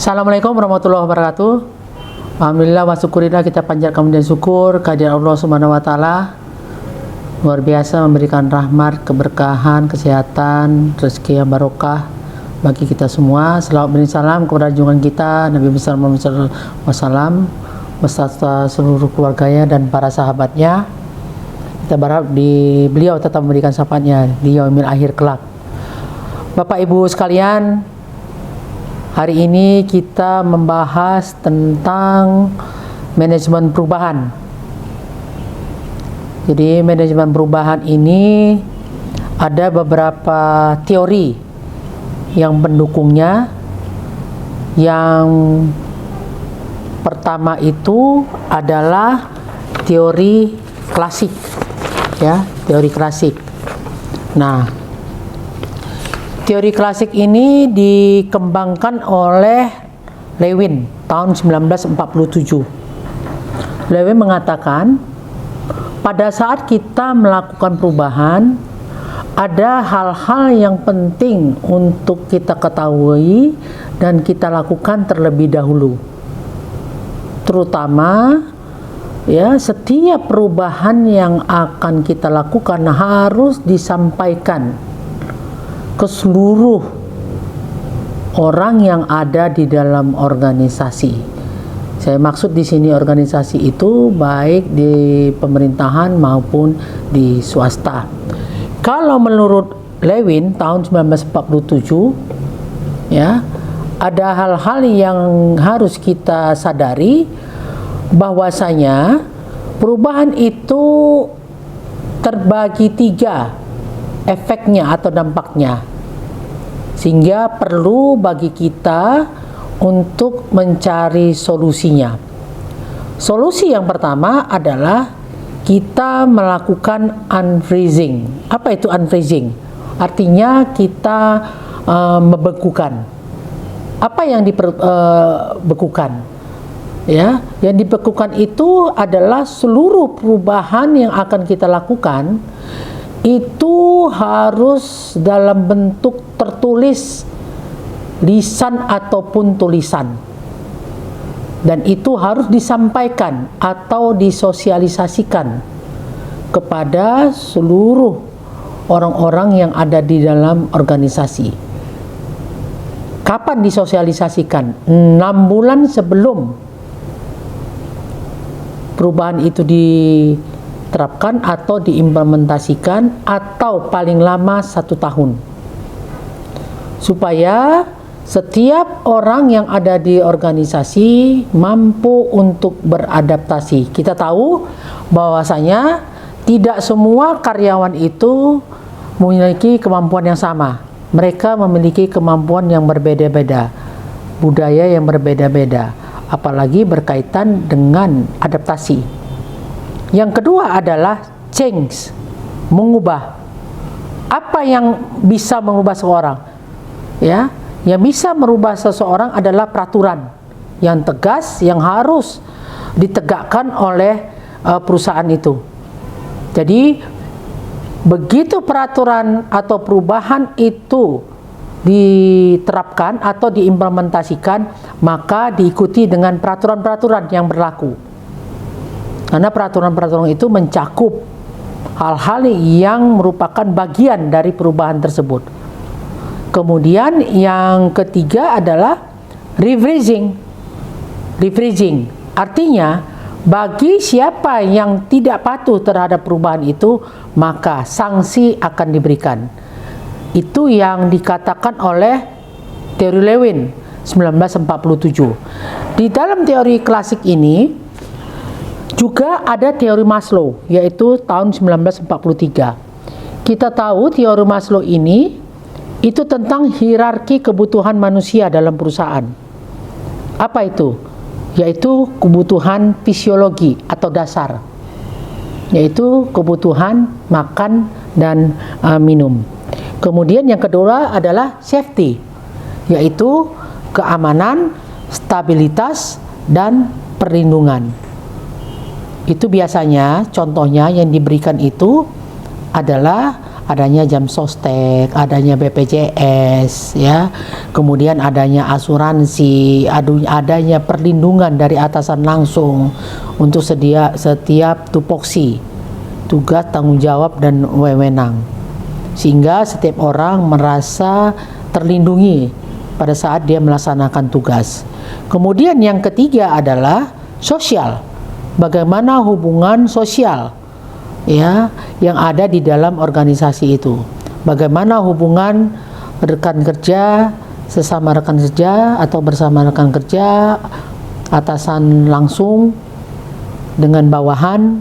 Assalamualaikum warahmatullahi wabarakatuh. Alhamdulillah wa syukurillah, kita panjatkan puji dan syukur kehadirat Allah Subhanahu wa taala. Luar biasa memberikan rahmat, keberkahan, kesehatan, rezeki yang barokah bagi kita semua. Selawat beri salam kepada junjungan kita Nabi besar Muhammad SAW beserta seluruh keluarganya dan para sahabatnya. Kita berharap beliau tetap memberikan syafaatnya di yaumil akhir kelak. Bapak Ibu sekalian, hari ini kita membahas tentang manajemen perubahan. Jadi manajemen perubahan ini ada beberapa teori yang mendukungnya. Yang pertama itu adalah teori klasik, ya, teori klasik. Nah, teori klasik ini dikembangkan oleh Lewin tahun 1947. Lewin mengatakan, pada saat kita melakukan perubahan, ada hal-hal yang penting untuk kita ketahui dan kita lakukan terlebih dahulu. Terutama, ya, setiap perubahan yang akan kita lakukan harus disampaikan ke seluruh orang yang ada di dalam organisasi. Saya maksud di sini organisasi itu baik di pemerintahan maupun di swasta. Kalau menurut Lewin tahun 1947, ya, ada hal-hal yang harus kita sadari, bahwasanya perubahan itu terbagi tiga efeknya atau dampaknya, sehingga perlu bagi kita untuk mencari solusinya. Solusi yang pertama adalah kita melakukan unfreezing. Apa itu unfreezing? Artinya kita membekukan. Apa yang dibekukan? Ya, yang dibekukan itu adalah seluruh perubahan yang akan kita lakukan itu harus dalam bentuk tertulis, lisan ataupun tulisan, dan itu harus disampaikan atau disosialisasikan kepada seluruh orang-orang yang ada di dalam organisasi. Kapan disosialisasikan? 6 bulan sebelum perubahan itu diterapkan atau diimplementasikan, atau paling lama 1 tahun, supaya setiap orang yang ada di organisasi mampu untuk beradaptasi. Kita tahu bahwasanya tidak semua karyawan itu memiliki kemampuan yang sama. Mereka memiliki kemampuan yang berbeda-beda, budaya yang berbeda-beda, apalagi berkaitan dengan adaptasi. Yang kedua adalah change, mengubah. Apa yang bisa mengubah seorang? Ya, yang bisa merubah seseorang adalah peraturan yang tegas yang harus ditegakkan oleh perusahaan itu. Jadi begitu peraturan atau perubahan itu diterapkan atau diimplementasikan, maka diikuti dengan peraturan-peraturan yang berlaku. Karena peraturan-peraturan itu mencakup hal-hal yang merupakan bagian dari perubahan tersebut. Kemudian yang ketiga adalah rephrasing. Rephrasing artinya bagi siapa yang tidak patuh terhadap perubahan itu, maka sanksi akan diberikan. Itu yang dikatakan oleh teori Lewin 1947. Di dalam teori klasik ini juga ada teori Maslow, yaitu tahun 1943. Kita tahu teori Maslow ini itu tentang hierarki kebutuhan manusia dalam perusahaan. Apa itu? Yaitu kebutuhan fisiologi atau dasar, yaitu kebutuhan makan dan minum. Kemudian yang kedua adalah safety, yaitu keamanan, stabilitas, dan perlindungan. Itu biasanya contohnya yang diberikan itu adalah adanya jam sostek, adanya BPJS, ya, kemudian adanya asuransi, adanya perlindungan dari atasan langsung untuk setiap tupoksi, tugas, tanggung jawab, dan wewenang, sehingga setiap orang merasa terlindungi pada saat dia melaksanakan tugas. Kemudian yang ketiga adalah sosial, bagaimana hubungan sosial, ya, yang ada di dalam organisasi itu. Bagaimana hubungan rekan kerja, sesama rekan kerja atau bersama rekan kerja, atasan langsung dengan bawahan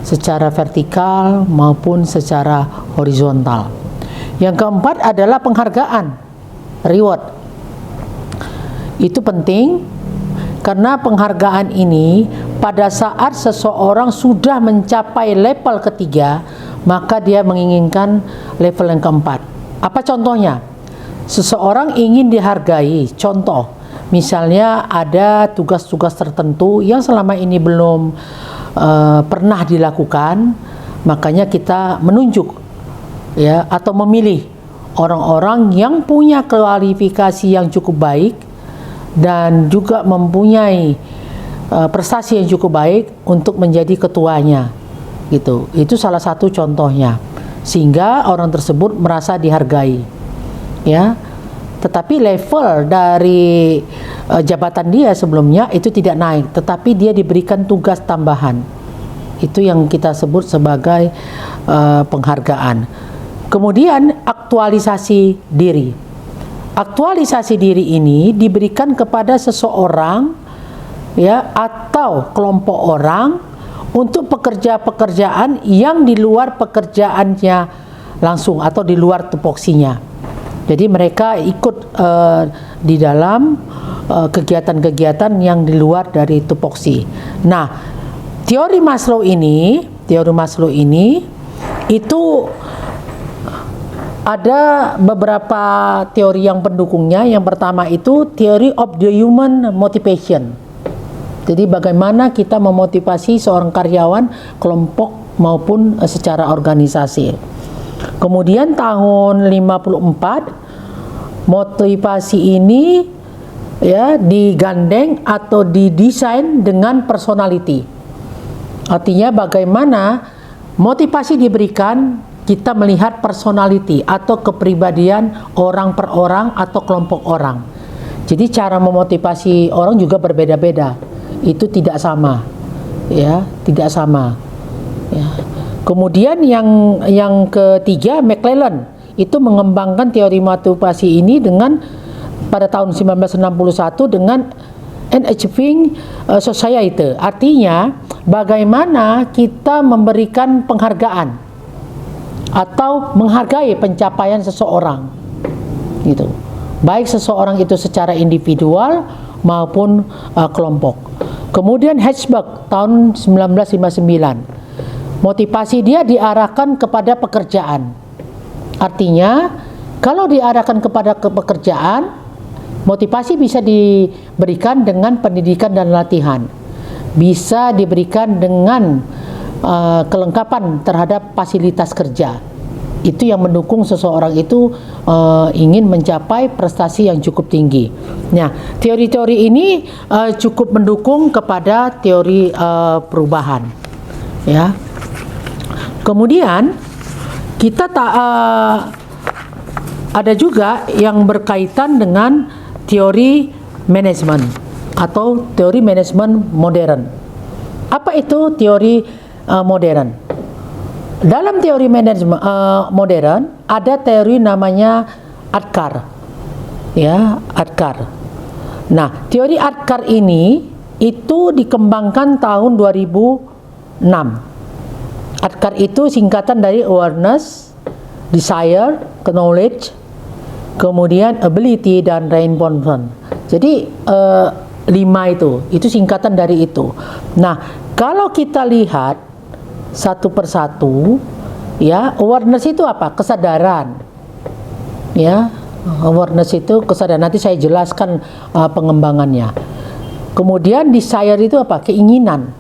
secara vertikal maupun secara horizontal. Yang keempat adalah penghargaan, reward. Itu penting karena penghargaan ini pada saat seseorang sudah mencapai level ketiga, maka dia menginginkan level yang keempat. Apa contohnya? Seseorang ingin dihargai. Contoh, misalnya ada tugas-tugas tertentu yang selama ini belum pernah dilakukan, makanya kita menunjuk, ya, atau memilih orang-orang yang punya kualifikasi yang cukup baik dan juga mempunyai prestasi yang cukup baik untuk menjadi ketuanya, gitu. Itu salah satu contohnya, sehingga orang tersebut merasa dihargai, ya. Tetapi level dari jabatan dia sebelumnya itu tidak naik, tetapi dia diberikan tugas tambahan. Itu yang kita sebut sebagai penghargaan. Kemudian aktualisasi diri. Aktualisasi diri ini diberikan kepada seseorang, ya, atau kelompok orang untuk pekerjaan yang di luar pekerjaannya langsung atau di luar tupoksinya. Jadi mereka ikut di dalam kegiatan-kegiatan yang di luar dari tupoksi. Nah, teori Maslow ini itu ada beberapa teori yang pendukungnya. Yang pertama itu theory of the human motivation. Jadi bagaimana kita memotivasi seorang karyawan, kelompok maupun secara organisasi. Kemudian tahun 54 motivasi ini, ya, digandeng atau didesain dengan personality. Artinya bagaimana motivasi diberikan, kita melihat personality atau kepribadian orang per orang atau kelompok orang. Jadi cara memotivasi orang juga berbeda-beda. Itu tidak sama, ya, tidak sama, ya. Kemudian yang ketiga, McClellan itu mengembangkan teori motivasi ini dengan pada tahun 1961 dengan an achieving society. Artinya bagaimana kita memberikan penghargaan atau menghargai pencapaian seseorang, gitu. Baik seseorang itu secara individual maupun kelompok. Kemudian Hertzberg tahun 1959, motivasi dia diarahkan kepada pekerjaan. Artinya kalau diarahkan kepada pekerjaan, motivasi bisa diberikan dengan pendidikan dan latihan, bisa diberikan dengan kelengkapan terhadap fasilitas kerja. Itu yang mendukung seseorang itu ingin mencapai prestasi yang cukup tinggi. Nah, teori-teori ini cukup mendukung kepada teori perubahan, ya. Kemudian kita ada juga yang berkaitan dengan teori manajemen atau teori manajemen modern. Apa itu teori modern? Dalam teori manajemen modern ada teori namanya Adkar, ya, Adkar. Nah, teori Adkar ini itu dikembangkan tahun 2006. Adkar itu singkatan dari awareness, desire, knowledge, kemudian ability, dan reinforcement. Jadi 5 itu singkatan dari itu. Nah, kalau kita lihat satu persatu, ya, awareness itu apa? Kesadaran, ya, awareness itu kesadaran. Nanti saya jelaskan pengembangannya. Kemudian desire itu apa? Keinginan.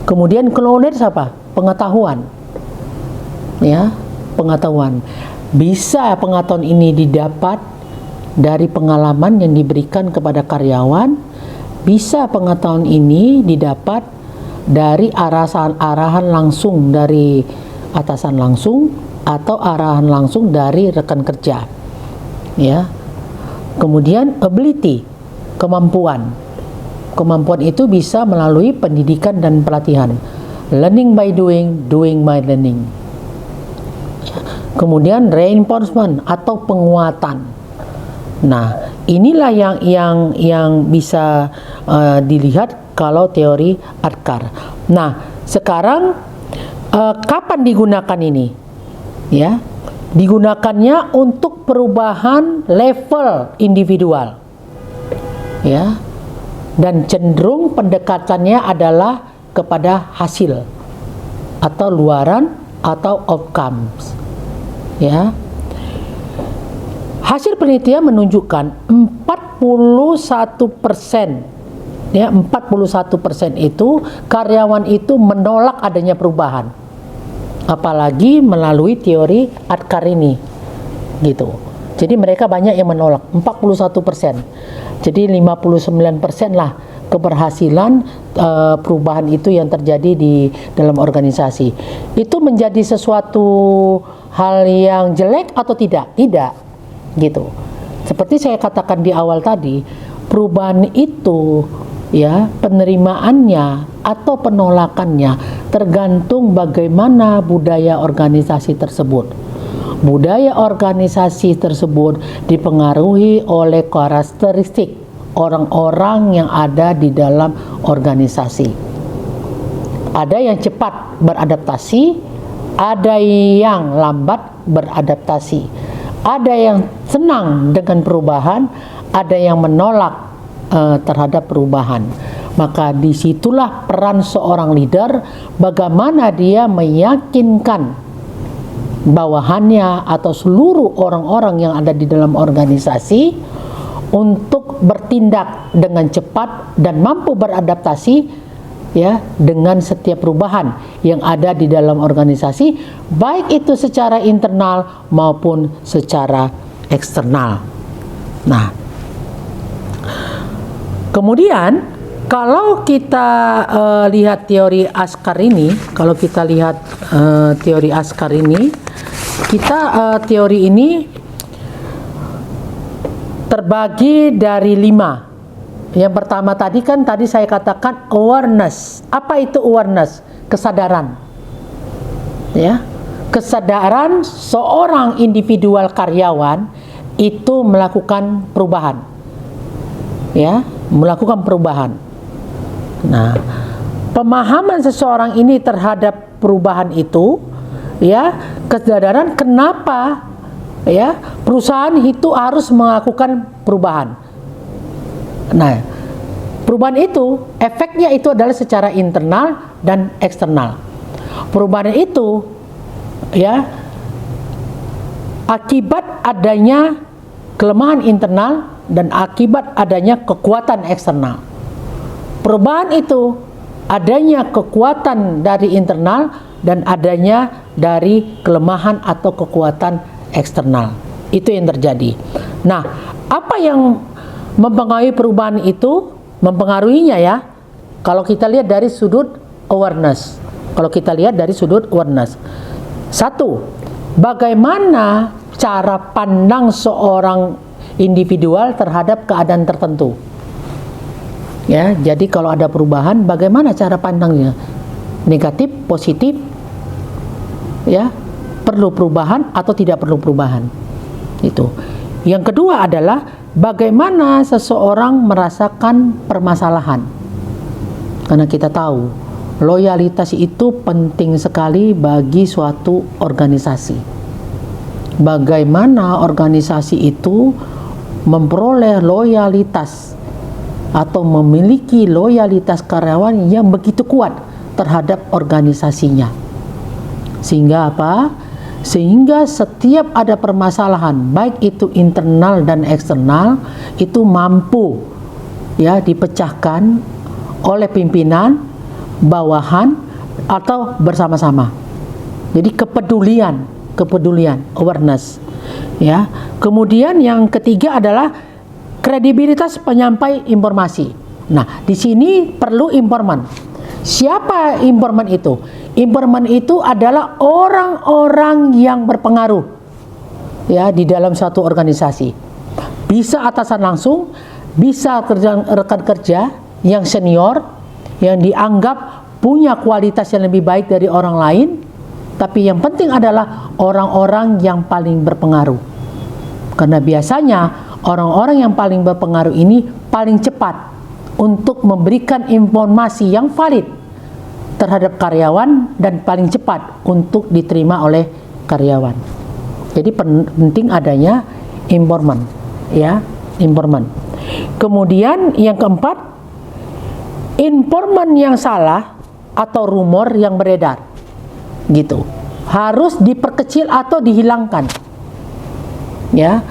Kemudian knowledge apa? Pengetahuan. ya, pengetahuan. Bisa pengetahuan ini didapat dari pengalaman yang diberikan kepada karyawan, bisa pengetahuan ini didapat dari arahan langsung dari atasan langsung atau arahan langsung dari rekan kerja, ya. Kemudian ability, kemampuan itu bisa melalui pendidikan dan pelatihan, learning by doing, doing by learning. Kemudian reinforcement atau penguatan. Nah, inilah yang bisa dilihat kalau teori Adkar. Nah, sekarang kapan digunakan ini? Ya, digunakannya untuk perubahan level individual. Ya. Dan cenderung pendekatannya adalah kepada hasil atau luaran atau outcomes. Ya. Hasil penelitian menunjukkan 41%, ya, 41% itu karyawan itu menolak adanya perubahan. Apalagi melalui teori Adkar ini. Gitu. Jadi mereka banyak yang menolak, 41%. Jadi 59% lah keberhasilan perubahan itu yang terjadi di dalam organisasi. Itu menjadi sesuatu hal yang jelek atau tidak? Tidak, gitu. Seperti saya katakan di awal tadi, perubahan itu, ya, penerimaannya atau penolakannya tergantung bagaimana budaya organisasi tersebut. Budaya organisasi tersebut dipengaruhi oleh karakteristik orang-orang yang ada di dalam organisasi. Ada yang cepat beradaptasi, ada yang lambat beradaptasi, ada yang senang dengan perubahan, ada yang menolak terhadap perubahan. Maka disitulah peran seorang leader, bagaimana dia meyakinkan bawahannya atau seluruh orang-orang yang ada di dalam organisasi untuk bertindak dengan cepat dan mampu beradaptasi, ya, dengan setiap perubahan yang ada di dalam organisasi, baik itu secara internal maupun secara eksternal. Nah, kemudian kalau kita lihat teori Adkar ini, teori ini terbagi dari 5. Yang pertama tadi saya katakan awareness. Apa itu awareness? Kesadaran. Ya. Kesadaran seorang individual karyawan itu melakukan perubahan. Ya, melakukan perubahan. Nah, pemahaman seseorang ini terhadap perubahan itu, ya, kesadaran kenapa, ya, perusahaan itu harus melakukan perubahan. Nah, perubahan itu efeknya itu adalah secara internal dan eksternal. Perubahan itu, ya, akibat adanya kelemahan internal dan akibat adanya kekuatan eksternal. Perubahan itu adanya kekuatan dari internal dan adanya dari kelemahan atau kekuatan eksternal. Itu yang terjadi. Nah, apa yang mempengaruhi perubahan itu? Mempengaruhinya, ya, kalau kita lihat dari sudut awareness. Satu, bagaimana cara pandang seorang individual terhadap keadaan tertentu. Ya, jadi kalau ada perubahan, bagaimana cara pandangnya? Negatif, positif, ya, perlu perubahan atau tidak perlu perubahan. Itu. Yang kedua adalah bagaimana seseorang merasakan permasalahan. Karena kita tahu loyalitas itu penting sekali bagi suatu organisasi. Bagaimana organisasi itu memperoleh loyalitas atau memiliki loyalitas karyawan yang begitu kuat terhadap organisasinya. Sehingga apa? Sehingga setiap ada permasalahan, baik itu internal dan eksternal, itu mampu, ya, dipecahkan oleh pimpinan, bawahan, atau bersama-sama. Jadi kepedulian, awareness. Ya. Kemudian yang ketiga adalah kredibilitas penyampai informasi. Nah, di sini perlu informan. Siapa informan itu? Informan itu adalah orang-orang yang berpengaruh ya di dalam suatu organisasi. Bisa atasan langsung, bisa rekan kerja yang senior yang dianggap punya kualitas yang lebih baik dari orang lain, tapi yang penting adalah orang-orang yang paling berpengaruh. Karena biasanya orang-orang yang paling berpengaruh ini paling cepat untuk memberikan informasi yang valid terhadap karyawan dan paling cepat untuk diterima oleh karyawan. Jadi penting adanya informan, ya, informan. Kemudian yang keempat, informan yang salah atau rumor yang beredar, gitu, harus diperkecil atau dihilangkan, ya.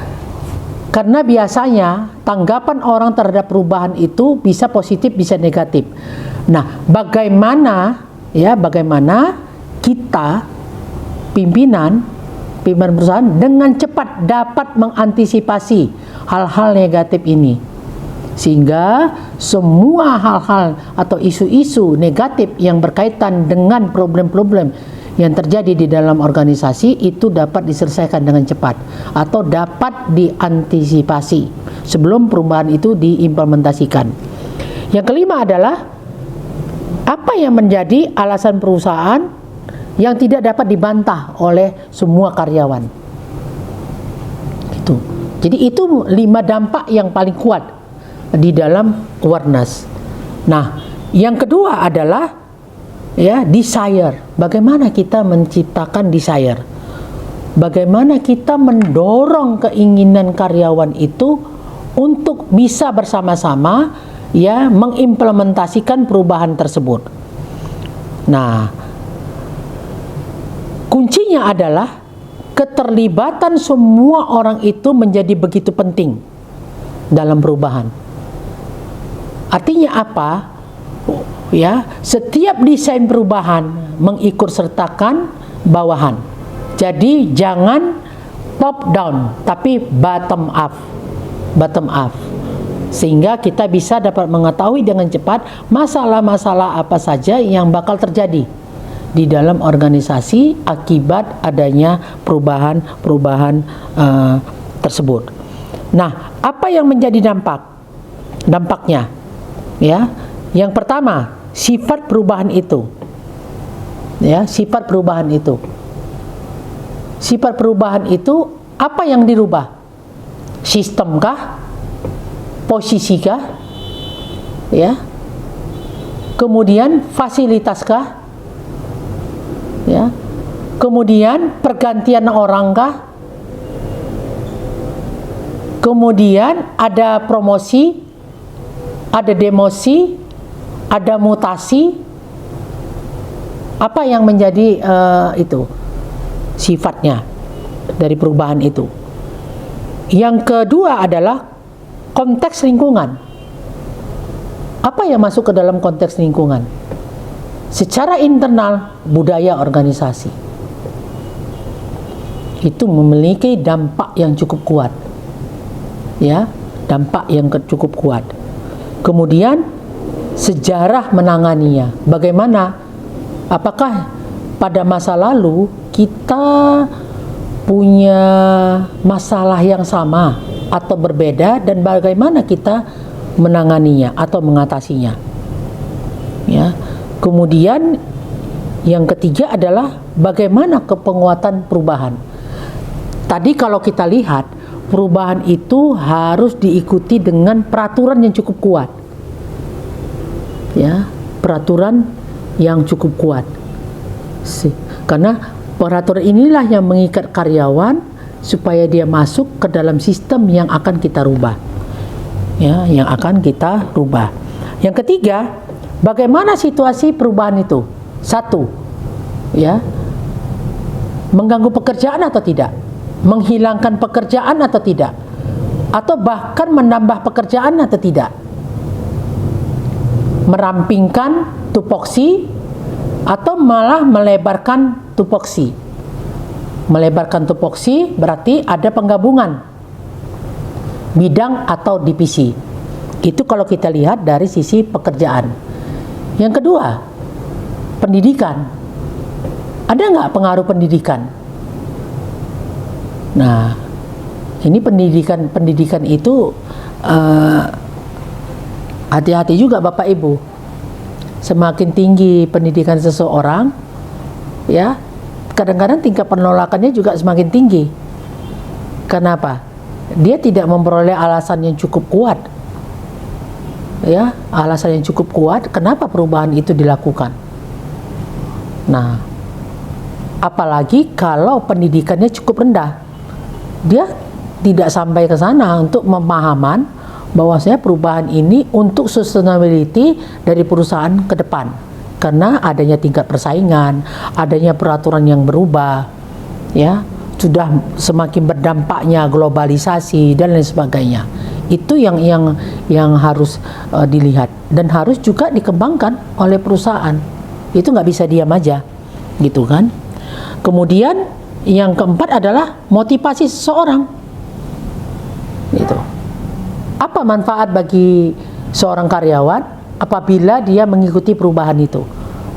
Karena biasanya tanggapan orang terhadap perubahan itu bisa positif, bisa negatif. Nah, bagaimana kita pimpinan perusahaan dengan cepat dapat mengantisipasi hal-hal negatif ini, sehingga semua hal-hal atau isu-isu negatif yang berkaitan dengan problem-problem yang terjadi di dalam organisasi itu dapat diselesaikan dengan cepat atau dapat diantisipasi sebelum perubahan itu diimplementasikan. Yang kelima adalah apa yang menjadi alasan perusahaan yang tidak dapat dibantah oleh semua karyawan. Itu. Jadi itu 5 dampak yang paling kuat di dalam awareness. Nah, yang kedua adalah ya, desire. Bagaimana kita menciptakan desire? Bagaimana kita mendorong keinginan karyawan itu untuk bisa bersama-sama ya mengimplementasikan perubahan tersebut. Nah, kuncinya adalah keterlibatan semua orang itu menjadi begitu penting dalam perubahan. Artinya apa? Ya, setiap desain perubahan mengikut sertakan bawahan. Jadi jangan top down, tapi bottom up. Bottom up. Sehingga kita bisa dapat mengetahui dengan cepat masalah-masalah apa saja yang bakal terjadi di dalam organisasi akibat adanya perubahan tersebut. Nah, apa yang menjadi dampaknya? Ya, yang pertama, sifat perubahan itu. Ya, sifat perubahan itu. Sifat perubahan itu apa yang dirubah? Sistemkah? Posisikah? Ya. Kemudian fasilitaskah? Ya. Kemudian pergantian orangkah? Kemudian ada promosi, ada demosi, ada mutasi. Apa yang menjadi itu sifatnya dari perubahan itu? Yang kedua adalah konteks lingkungan. Apa yang masuk ke dalam konteks lingkungan? Secara internal, budaya organisasi itu memiliki dampak yang cukup kuat, ya, dampak yang cukup kuat. Kemudian sejarah menanganinya. Bagaimana? Apakah pada masa lalu kita punya masalah yang sama atau berbeda dan bagaimana kita menanganinya atau mengatasinya? Ya. Kemudian yang ketiga adalah bagaimana kepenguatan perubahan. Tadi kalau kita lihat, perubahan itu harus diikuti dengan peraturan yang cukup kuat. Ya, peraturan yang cukup kuat. Karena peraturan inilah yang mengikat karyawan supaya dia masuk ke dalam sistem yang akan kita rubah. Ya, yang akan kita rubah. Yang ketiga, bagaimana situasi perubahan itu? Satu, ya, mengganggu pekerjaan atau tidak? Menghilangkan pekerjaan atau tidak? Atau bahkan menambah pekerjaan atau tidak? Merampingkan tupoksi atau malah melebarkan tupoksi. Melebarkan tupoksi berarti ada penggabungan bidang atau divisi. Itu kalau kita lihat dari sisi pekerjaan. Yang kedua, pendidikan. Ada nggak pengaruh pendidikan? Nah, ini pendidikan itu hati-hati juga Bapak Ibu. Semakin tinggi pendidikan seseorang, ya, kadang-kadang tingkat penolakannya juga semakin tinggi. Kenapa? Dia tidak memperoleh alasan yang cukup kuat. Ya, alasan yang cukup kuat kenapa perubahan itu dilakukan. Nah, apalagi kalau pendidikannya cukup rendah. Dia tidak sampai ke sana untuk pemahaman bahwasanya perubahan ini untuk sustainability dari perusahaan ke depan. Karena adanya tingkat persaingan, adanya peraturan yang berubah, ya, sudah semakin berdampaknya globalisasi dan lain sebagainya. Itu yang harus dilihat dan harus juga dikembangkan oleh perusahaan. Itu nggak bisa diam aja, gitu kan? Kemudian yang keempat adalah motivasi seseorang. Gitu. Apa manfaat bagi seorang karyawan apabila dia mengikuti perubahan itu,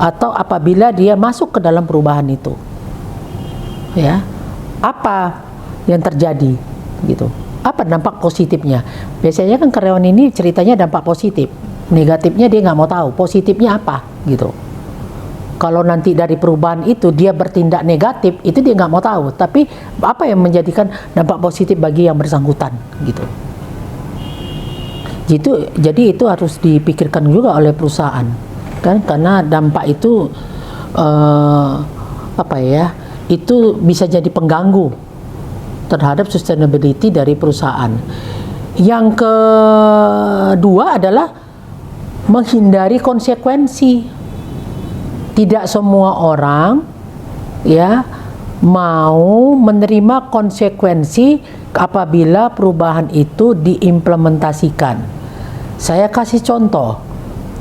atau apabila dia masuk ke dalam perubahan itu? Ya, apa yang terjadi? Gitu. Apa dampak positifnya? Biasanya kan karyawan ini ceritanya dampak positif, negatifnya dia nggak mau tahu. Positifnya apa? Gitu. Kalau nanti dari perubahan itu dia bertindak negatif, itu dia nggak mau tahu. Tapi apa yang menjadikan dampak positif bagi yang bersangkutan, gitu. Jadi itu harus dipikirkan juga oleh perusahaan, kan? Karena dampak itu itu bisa jadi pengganggu terhadap sustainability dari perusahaan. Yang kedua adalah menghindari konsekuensi. Tidak semua orang, ya, mau menerima konsekuensi apabila perubahan itu diimplementasikan. Saya kasih contoh.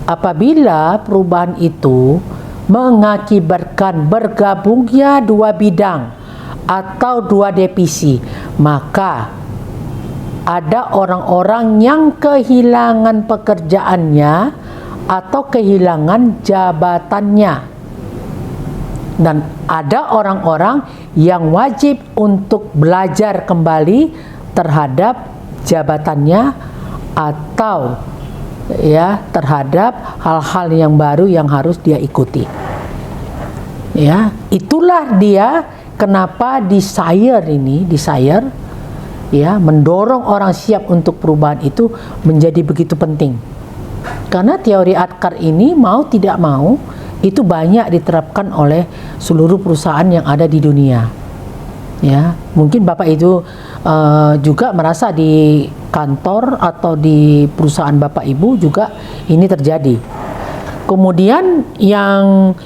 Apabila perubahan itu mengakibatkan bergabungnya dua bidang atau dua divisi, maka ada orang-orang yang kehilangan pekerjaannya atau kehilangan jabatannya, dan ada orang-orang yang wajib untuk belajar kembali terhadap jabatannya atau, ya, terhadap hal-hal yang baru yang harus dia ikuti. Ya, itulah dia kenapa desire, ya, mendorong orang siap untuk perubahan itu menjadi begitu penting. Karena teori Atkar ini mau tidak mau itu banyak diterapkan oleh seluruh perusahaan yang ada di dunia. Ya, mungkin Bapak itu juga merasa di kantor atau di perusahaan Bapak Ibu juga ini terjadi. Kemudian yang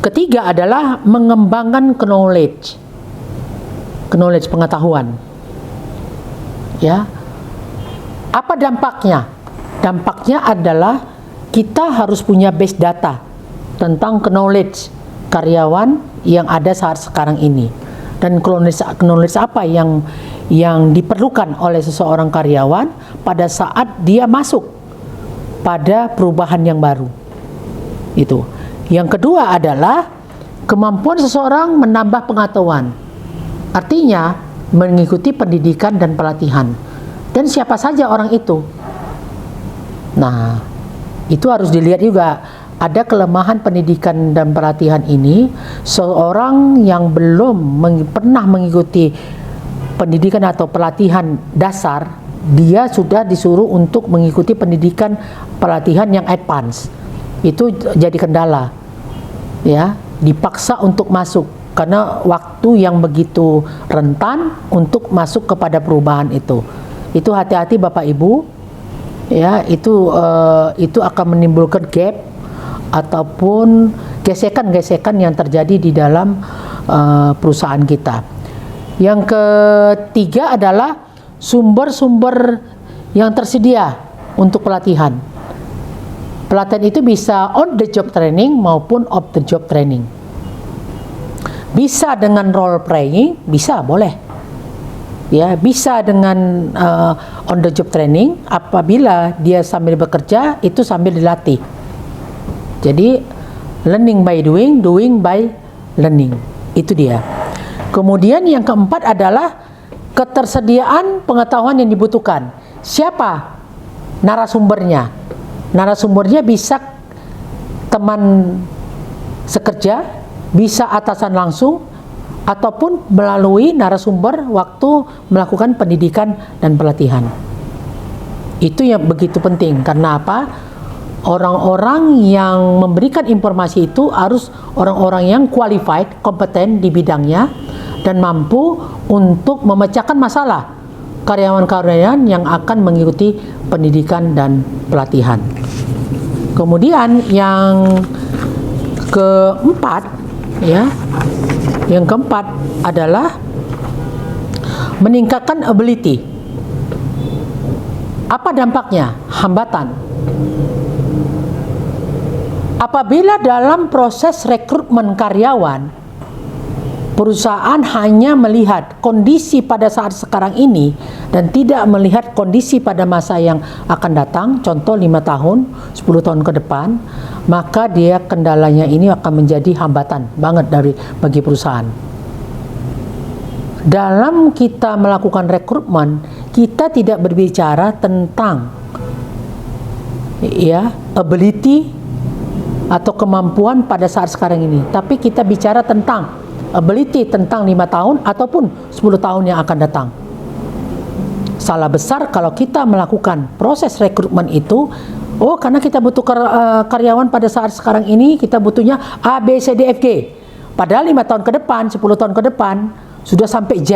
ketiga adalah mengembangkan knowledge pengetahuan. Ya, apa dampaknya? Dampaknya adalah kita harus punya base data tentang knowledge karyawan yang ada saat sekarang ini, dan knowledge apa yang diperlukan oleh seseorang karyawan pada saat dia masuk pada perubahan yang baru. Itu. Yang kedua adalah kemampuan seseorang menambah pengetahuan. Artinya mengikuti pendidikan dan pelatihan. Dan siapa saja orang itu? Nah, itu harus dilihat juga. Ada kelemahan pendidikan dan pelatihan ini. Seorang yang belum pernah mengikuti pendidikan atau pelatihan dasar, dia sudah disuruh untuk mengikuti pendidikan pelatihan yang advance. Itu jadi kendala, ya, dipaksa untuk masuk karena waktu yang begitu rentan untuk masuk kepada perubahan itu. Itu hati-hati Bapak Ibu. Ya, itu akan menimbulkan gap ataupun gesekan-gesekan yang terjadi di dalam perusahaan kita. Yang ketiga adalah sumber-sumber yang tersedia untuk pelatihan. Pelatihan itu bisa on the job training maupun off the job training. Bisa dengan role playing, bisa, boleh. Ya, bisa dengan on the job training apabila dia sambil bekerja itu sambil dilatih. Jadi learning by doing, doing by learning. Itu dia. Kemudian yang keempat adalah ketersediaan pengetahuan yang dibutuhkan. Siapa narasumbernya? Narasumbernya bisa teman sekerja, bisa atasan langsung, ataupun melalui narasumber waktu melakukan pendidikan dan pelatihan. Itu yang begitu penting. Karena apa? Orang-orang yang memberikan informasi itu harus orang-orang yang qualified, kompeten di bidangnya, dan mampu untuk memecahkan masalah karyawan-karyawan yang akan mengikuti pendidikan dan pelatihan. Kemudian yang keempat, ya, yang keempat adalah meningkatkan ability. Apa dampaknya? Hambatan. Apabila dalam proses rekrutmen karyawan, perusahaan hanya melihat kondisi pada saat sekarang ini dan tidak melihat kondisi pada masa yang akan datang, contoh 5 tahun, 10 tahun ke depan, maka dia kendalanya ini akan menjadi hambatan banget bagi perusahaan. Dalam kita melakukan rekrutmen, kita tidak berbicara tentang ya ability atau kemampuan pada saat sekarang ini, tapi kita bicara tentang ability tentang 5 tahun ataupun 10 tahun yang akan datang. Salah besar kalau kita melakukan proses rekrutmen itu, karena kita butuh karyawan pada saat sekarang ini, kita butuhnya A, B, C, D, F, G. Padahal 5 tahun ke depan, 10 tahun ke depan sudah sampai Z.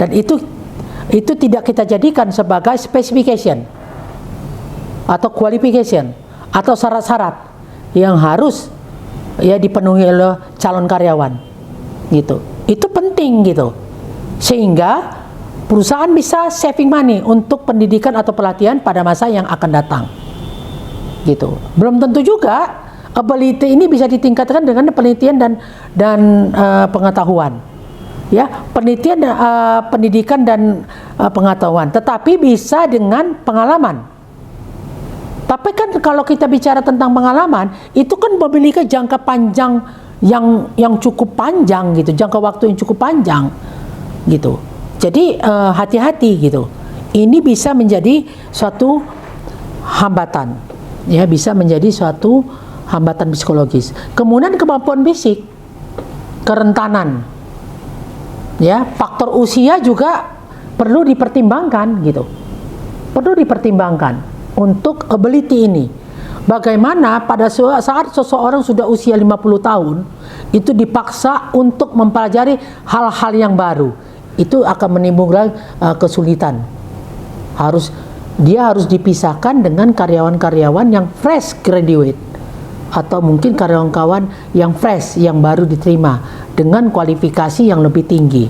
Dan itu tidak kita jadikan sebagai specification atau qualification atau syarat-syarat yang harus ya dipenuhi oleh calon karyawan. Gitu. Itu penting gitu. Sehingga perusahaan bisa saving money untuk pendidikan atau pelatihan pada masa yang akan datang. Gitu. Belum tentu juga ability ini bisa ditingkatkan dengan penelitian dan pengetahuan. Ya, pendidikan dan pengetahuan, tetapi bisa dengan pengalaman. Tapi kan kalau kita bicara tentang pengalaman, itu kan memiliki jangka panjang yang cukup panjang gitu, jangka waktu yang cukup panjang gitu. Jadi hati-hati gitu. Ini bisa menjadi suatu hambatan, ya, bisa menjadi suatu hambatan psikologis. Kemudian kemampuan fisik, kerentanan, ya, faktor usia juga perlu dipertimbangkan gitu, perlu dipertimbangkan untuk ability ini. Bagaimana pada saat seseorang sudah usia 50 tahun itu dipaksa untuk mempelajari hal-hal yang baru, itu akan menimbulkan kesulitan. Dia harus dipisahkan dengan karyawan-karyawan yang fresh graduate atau mungkin karyawan-karyawan yang fresh, yang baru diterima dengan kualifikasi yang lebih tinggi.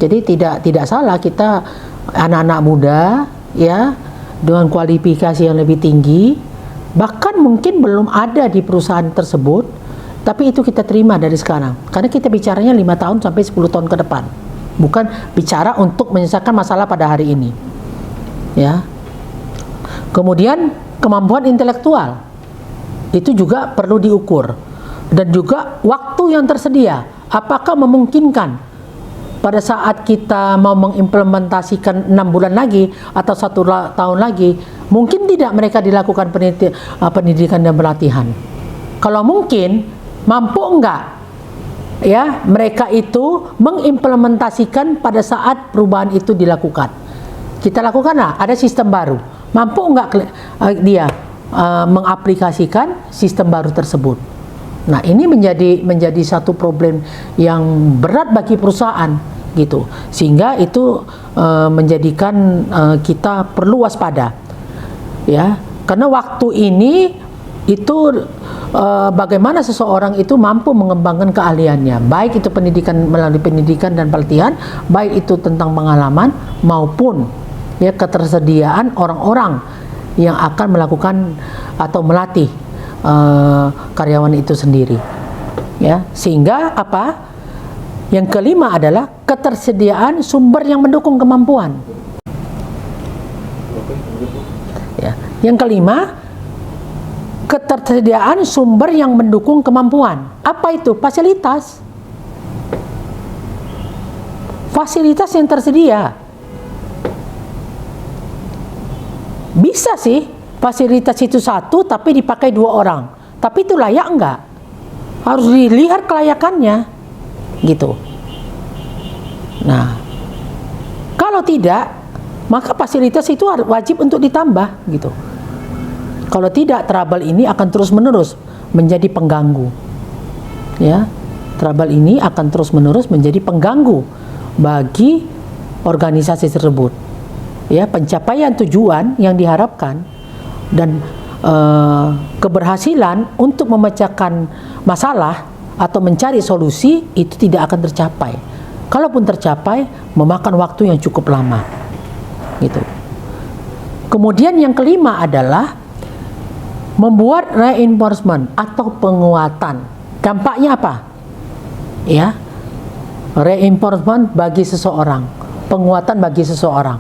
Jadi tidak salah kita anak-anak muda ya dengan kualifikasi yang lebih tinggi, bahkan mungkin belum ada di perusahaan tersebut, tapi itu kita terima dari sekarang, karena kita bicaranya 5 tahun sampai 10 tahun ke depan, bukan bicara untuk menyelesaikan masalah pada hari ini, ya. Kemudian kemampuan intelektual itu juga perlu diukur, dan juga waktu yang tersedia, apakah memungkinkan pada saat kita mau mengimplementasikan 6 bulan lagi atau 1 tahun lagi, mungkin tidak mereka dilakukan pendidikan dan pelatihan. Kalau mungkin, mampu enggak ya mereka itu mengimplementasikan pada saat perubahan itu dilakukan. Kita lakukanlah, ada sistem baru, mampu enggak dia mengaplikasikan sistem baru tersebut. Nah, ini menjadi satu problem yang berat bagi perusahaan gitu, sehingga itu menjadikan kita perlu waspada, ya, karena waktu ini itu bagaimana seseorang itu mampu mengembangkan keahliannya, baik itu melalui pendidikan dan pelatihan, baik itu tentang pengalaman maupun ya ketersediaan orang-orang yang akan melakukan atau melatih karyawan itu sendiri, ya, sehingga apa? Yang kelima adalah ketersediaan sumber yang mendukung kemampuan. Ya. Yang kelima, ketersediaan sumber yang mendukung kemampuan. Apa itu? Fasilitas. Fasilitas yang tersedia. Bisa sih fasilitas itu satu tapi dipakai 2 orang. Tapi itu layak enggak? Harus dilihat kelayakannya. Gitu. Nah, kalau tidak, maka fasilitas itu wajib untuk ditambah gitu. Kalau tidak, trouble ini akan terus-menerus menjadi pengganggu. Ya, trouble ini akan terus-menerus menjadi pengganggu bagi organisasi tersebut. Ya, pencapaian tujuan yang diharapkan dan keberhasilan untuk memecahkan masalah atau mencari solusi itu tidak akan tercapai. Kalaupun tercapai, memakan waktu yang cukup lama. Gitu. Kemudian yang kelima adalah membuat reinforcement atau penguatan. Dampaknya apa? Ya. Reinforcement bagi seseorang, penguatan bagi seseorang.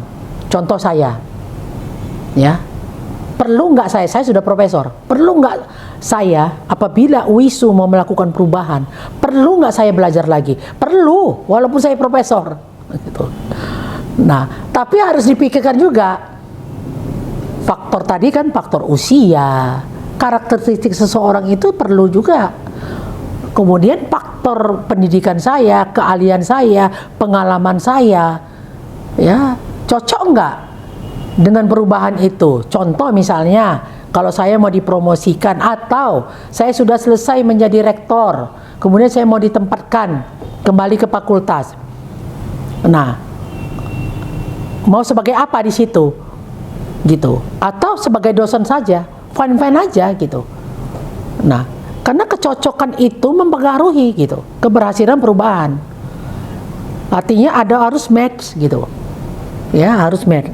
Contoh saya. Ya. Perlu nggak saya sudah profesor, perlu nggak saya apabila UISU mau melakukan perubahan, perlu nggak saya belajar lagi? Perlu, walaupun saya profesor. Gitu. Nah, tapi harus dipikirkan juga faktor tadi kan, faktor usia, karakteristik seseorang itu perlu juga. Kemudian faktor pendidikan saya, keahlian saya, pengalaman saya, ya cocok nggak dengan perubahan itu? Contoh misalnya, kalau saya mau dipromosikan atau saya sudah selesai menjadi rektor, kemudian saya mau ditempatkan kembali ke fakultas. Nah, mau sebagai apa di situ? Gitu. Atau sebagai dosen saja, fine-fine aja gitu. Nah, karena kecocokan itu mempengaruhi gitu, keberhasilan perubahan. Artinya harus match gitu. Ya, harus match.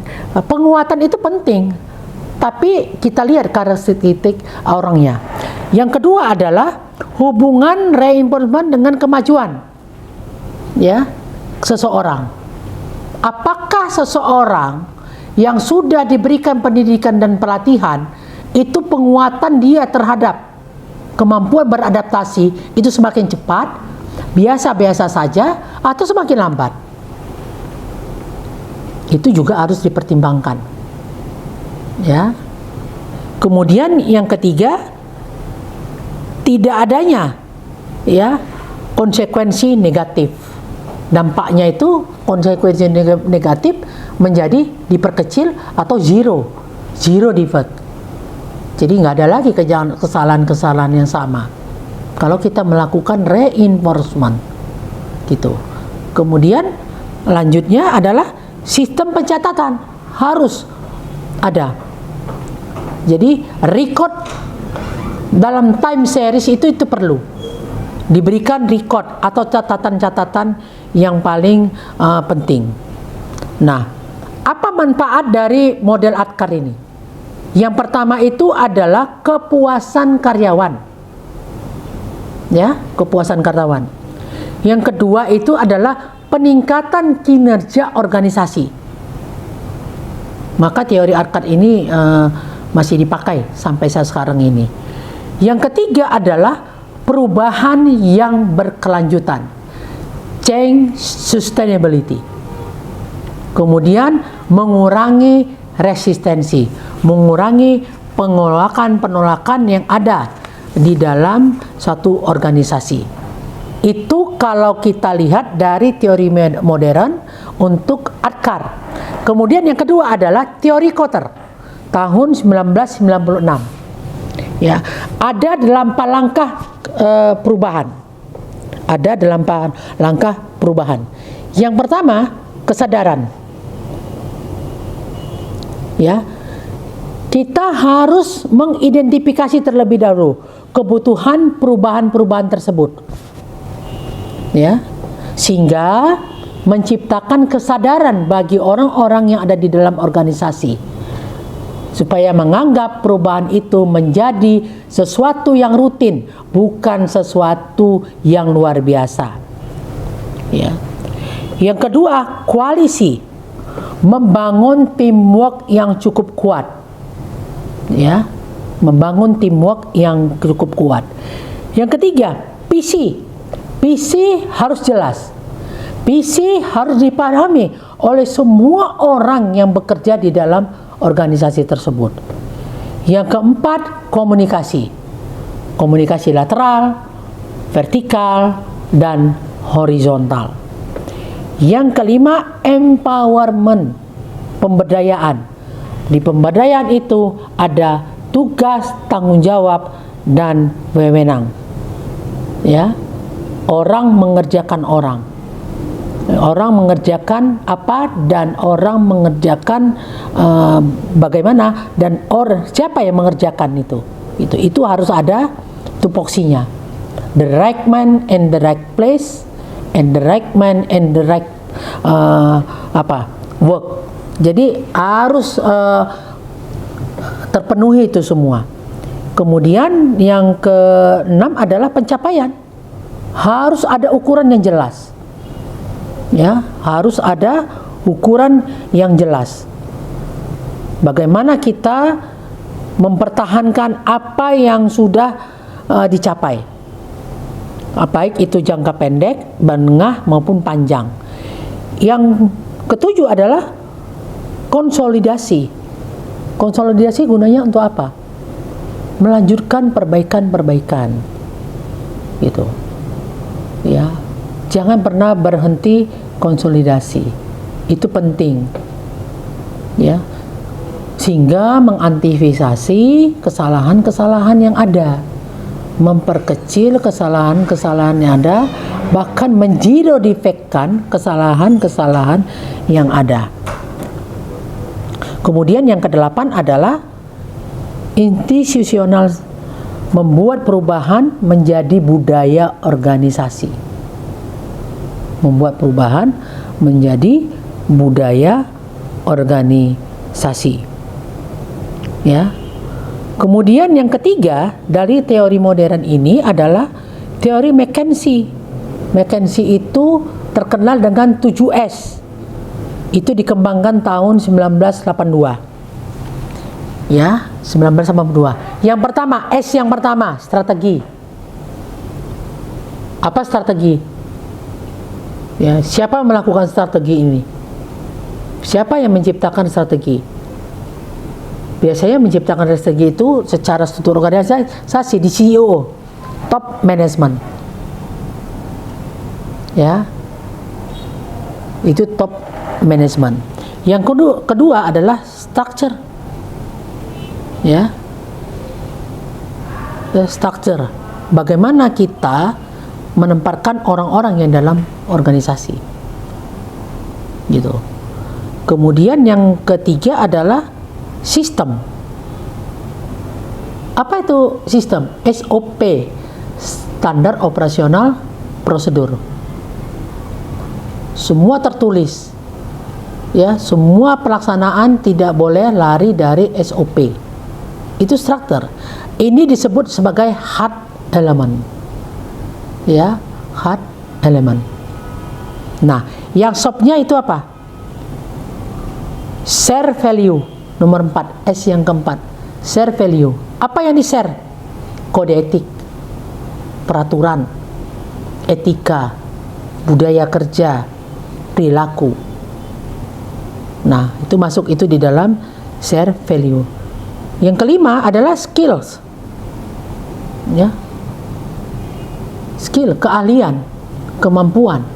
Penguatan itu penting, tapi kita lihat karakteristik orangnya. Yang kedua adalah hubungan reinforcement dengan kemajuan, ya, seseorang. Apakah seseorang yang sudah diberikan pendidikan dan pelatihan itu penguatan dia terhadap kemampuan beradaptasi itu semakin cepat, biasa-biasa saja, atau semakin lambat? Itu juga harus dipertimbangkan. Ya. Kemudian yang ketiga, tidak adanya ya konsekuensi negatif. Dampaknya itu konsekuensi negatif menjadi diperkecil atau zero defect. Jadi nggak ada lagi kesalahan-kesalahan yang sama kalau kita melakukan reinforcement gitu. Kemudian lanjutnya adalah sistem pencatatan harus ada. Jadi record dalam time series itu perlu diberikan record atau catatan-catatan yang paling penting. Nah, apa manfaat dari model ADKAR ini? Yang pertama itu adalah kepuasan karyawan. Ya, kepuasan karyawan. Yang kedua itu adalah peningkatan kinerja organisasi. Maka teori ADKAR ini masih dipakai sampai saat sekarang ini. Yang ketiga adalah perubahan yang berkelanjutan, change sustainability. Kemudian mengurangi resistensi, mengurangi penolakan yang ada di dalam suatu organisasi. Itu kalau kita lihat dari teori modern untuk ADKAR. Kemudian yang kedua adalah teori Kotter tahun 1996. Ya, ada 8 langkah perubahan. Ada 8 langkah perubahan. Yang pertama, kesadaran. Ya. Kita harus mengidentifikasi terlebih dahulu kebutuhan perubahan-perubahan tersebut. Ya, sehingga menciptakan kesadaran bagi orang-orang yang ada di dalam organisasi supaya menganggap perubahan itu menjadi sesuatu yang rutin, bukan sesuatu yang luar biasa. Ya. Yang kedua, koalisi, membangun teamwork yang cukup kuat. Ya, membangun teamwork yang cukup kuat. Yang ketiga, visi. Visi harus jelas. Visi harus dipahami oleh semua orang yang bekerja di dalam organisasi tersebut. Yang keempat, komunikasi. Komunikasi lateral, vertikal, dan horizontal. Yang kelima, empowerment, pemberdayaan. Di pemberdayaan itu ada tugas, tanggung jawab, dan wewenang. Ya, orang mengerjakan orang. Orang mengerjakan apa dan orang mengerjakan bagaimana, dan siapa yang mengerjakan itu harus ada tupoksinya. The right man in the right place, and the right man in the right work. Jadi harus terpenuhi itu semua. Kemudian yang keenam adalah pencapaian. Harus ada ukuran yang jelas. Ya, harus ada ukuran yang jelas. Bagaimana kita mempertahankan apa yang sudah dicapai, baik itu jangka pendek, menengah maupun panjang. Yang ketujuh adalah konsolidasi. Konsolidasi gunanya untuk apa? Melanjutkan perbaikan-perbaikan, gitu. Ya, jangan pernah berhenti konsolidasi, itu penting, ya, sehingga mengantisipasi kesalahan-kesalahan yang ada, memperkecil kesalahan-kesalahan yang ada, bahkan menjirodifekkan kesalahan-kesalahan yang ada. Kemudian yang kedelapan adalah institusional, membuat perubahan menjadi budaya organisasi. Membuat perubahan menjadi budaya organisasi. Ya. Kemudian yang ketiga dari teori modern ini adalah teori McKinsey. McKinsey itu terkenal dengan 7S. Itu dikembangkan tahun 1982. Ya, 1982. Yang pertama, S yang pertama, strategi. Apa strategi? Ya, siapa yang melakukan strategi ini? Siapa yang menciptakan strategi? Biasanya menciptakan strategi itu secara struktur organisasi di CEO, top management. Ya, itu top management. Yang kedua adalah structure. Ya, structure. Bagaimana kita menempatkan orang-orang yang dalam organisasi, gitu. Kemudian yang ketiga adalah sistem. Apa itu sistem? SOP, standar operasional prosedur. Semua tertulis, ya, semua pelaksanaan tidak boleh lari dari SOP. Itu struktur. Ini disebut sebagai hard element. Ya, hard element. Nah, yang softnya itu apa? Share value, nomor 4, S yang keempat. Share value. Apa yang di-share? Kode etik, peraturan, etika, budaya kerja, perilaku. Nah, itu masuk itu di dalam share value. Yang kelima adalah skills. Ya. Skill, keahlian, kemampuan.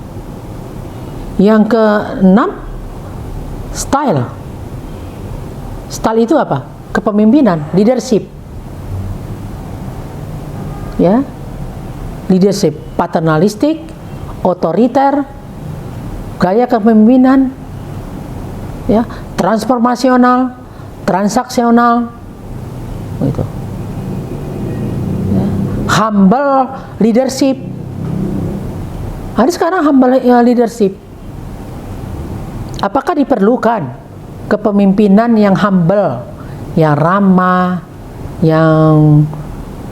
Yang keenam, style. Style itu apa? Kepemimpinan, leadership. Ya. Leadership, paternalistik, otoriter, gaya kepemimpinan, ya, transformasional, transaksional, gitu. Humble leadership. Ada sekarang humble leadership. Apakah diperlukan kepemimpinan yang humble, yang ramah, yang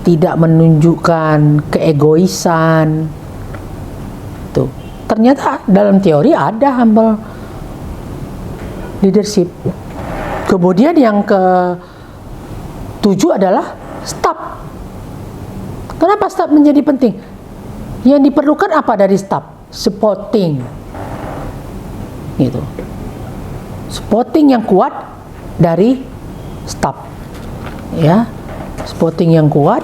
tidak menunjukkan keegoisan? Tuh. Ternyata dalam teori ada humble leadership. Kemudian yang ke-7 adalah staff. Kenapa staff menjadi penting? Yang diperlukan apa dari staff? Supporting, gitu. Supporting yang kuat dari staff, ya. Supporting yang kuat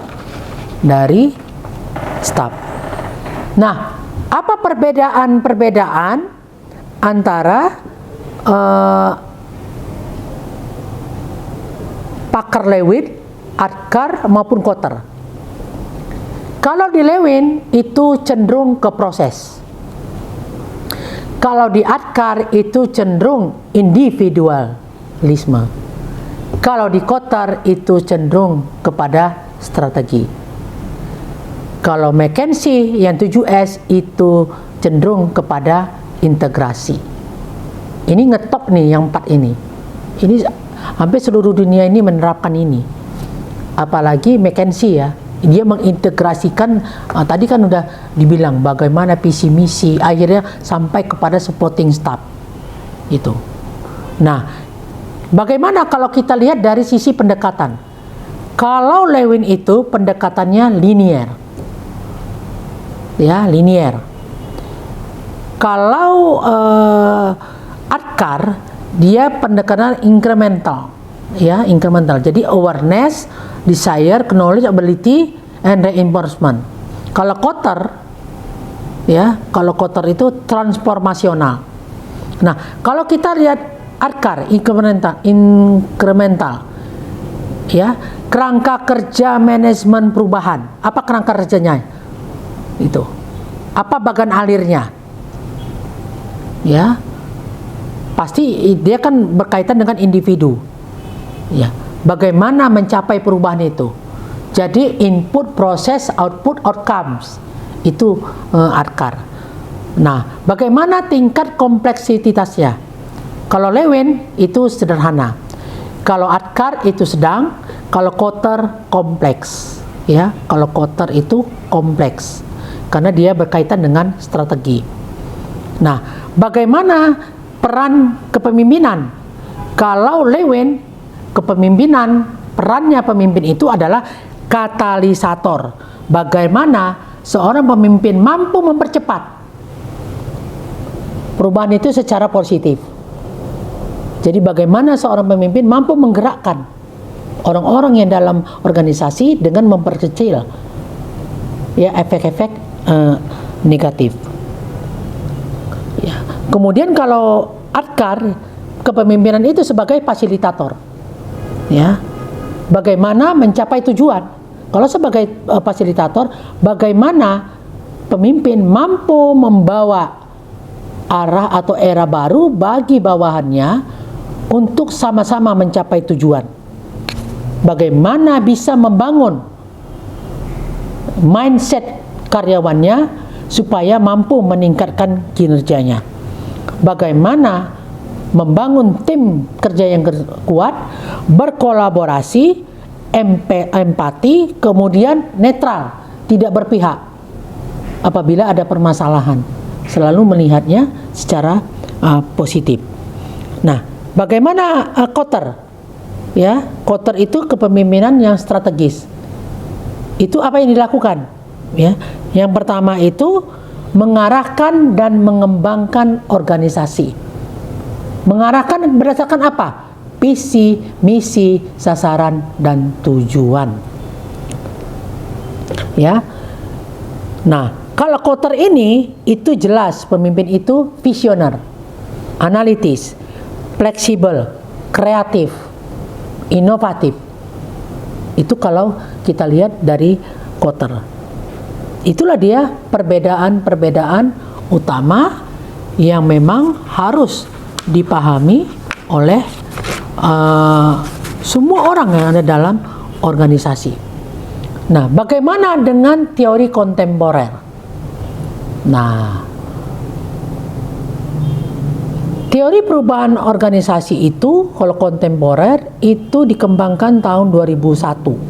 dari staff. Nah, apa perbedaan antara Parker Lewin, Atkar maupun Kotter? Kalau di Lewin itu cenderung ke proses. Kalau di Atkar itu cenderung individualisme. Kalau di Kotter itu cenderung kepada strategi. Kalau McKinsey yang 7S itu cenderung kepada integrasi. Ini ngetop nih yang 4 ini. Ini hampir seluruh dunia ini menerapkan ini. Apalagi McKinsey ya. Dia mengintegrasikan, tadi kan udah dibilang bagaimana visi misi, akhirnya sampai kepada supporting staff. Itu. Nah, bagaimana kalau kita lihat dari sisi pendekatan? Kalau Lewin itu pendekatannya linear. Ya, linear. Kalau Atkar dia pendekatan incremental, ya, incremental. Jadi awareness, desire, knowledge, ability, and reinforcement. Kalau Kotter, ya, kalau Kotter itu transformasional. Nah, kalau kita lihat Atkar, incremental, ya, kerangka kerja manajemen perubahan. Apa kerangka kerjanya? Itu. Apa bagan alirnya? Ya, pasti dia kan berkaitan dengan individu. Ya, bagaimana mencapai perubahan itu? Jadi input, proses, output, outcomes itu Atkar. Nah, bagaimana tingkat kompleksitasnya? Kalau Lewin itu sederhana, kalau Atkar itu sedang, kalau Kotter kompleks. Ya, kalau Kotter itu kompleks karena dia berkaitan dengan strategi. Nah, bagaimana peran kepemimpinan? Kalau Lewin, kepemimpinan, perannya pemimpin itu adalah katalisator. Bagaimana seorang pemimpin mampu mempercepat perubahan itu secara positif. Jadi bagaimana seorang pemimpin mampu menggerakkan orang-orang yang dalam organisasi dengan memperkecil ya efek-efek negatif. Ya. Kemudian kalau Atkar, kepemimpinan itu sebagai fasilitator. Ya. Bagaimana mencapai tujuan? Kalau sebagai fasilitator, bagaimana pemimpin mampu membawa arah atau era baru bagi bawahannya untuk sama-sama mencapai tujuan. Bagaimana bisa membangun mindset karyawannya supaya mampu meningkatkan kinerjanya. Bagaimana membangun tim kerja yang kuat, berkolaborasi, empati, kemudian netral, tidak berpihak apabila ada permasalahan, selalu melihatnya secara positif. Nah, bagaimana Kotter? Ya, Kotter itu kepemimpinan yang strategis. Itu apa yang dilakukan? Ya, yang pertama itu mengarahkan dan mengembangkan organisasi. Mengarahkan berdasarkan apa? Visi, misi, sasaran, dan tujuan. Ya. Nah, kalau Kotter ini itu jelas pemimpin itu visioner, analitis, fleksibel, kreatif, inovatif. Itu kalau kita lihat dari Kotter. Itulah dia perbedaan-perbedaan utama yang memang harus dipahami oleh semua orang yang ada dalam organisasi. Nah, bagaimana dengan teori kontemporer? Nah, teori perubahan organisasi itu, kalau kontemporer, itu dikembangkan tahun 2001.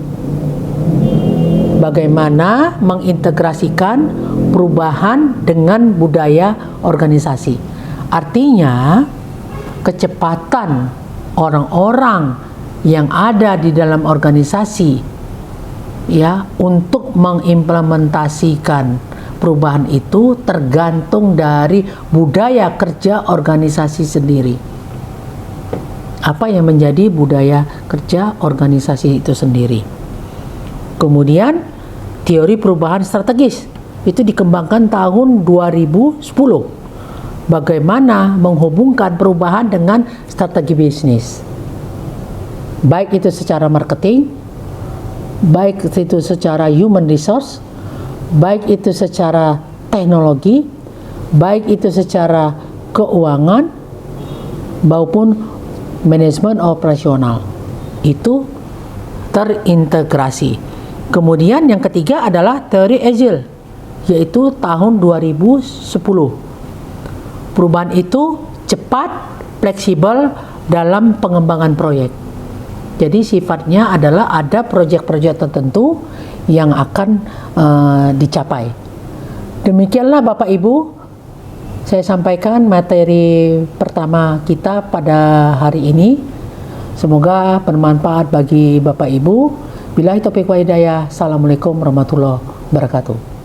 Bagaimana mengintegrasikan perubahan dengan budaya organisasi. Artinya, kecepatan orang-orang yang ada di dalam organisasi ya untuk mengimplementasikan perubahan itu tergantung dari budaya kerja organisasi sendiri. Apa yang menjadi budaya kerja organisasi itu sendiri. Kemudian teori perubahan strategis itu dikembangkan tahun 2010. Bagaimana menghubungkan perubahan dengan strategi bisnis. Baik itu secara marketing, baik itu secara human resource, baik itu secara teknologi, baik itu secara keuangan maupun manajemen operasional. Itu terintegrasi. Kemudian yang ketiga adalah teori Agile, yaitu tahun 2010. Perubahan itu cepat, fleksibel dalam pengembangan proyek. Jadi sifatnya adalah ada proyek-proyek tertentu yang akan dicapai. Demikianlah Bapak Ibu, saya sampaikan materi pertama kita pada hari ini. Semoga bermanfaat bagi Bapak Ibu. Billahi taufiq wa hidayah. Assalamualaikum warahmatullahi wabarakatuh.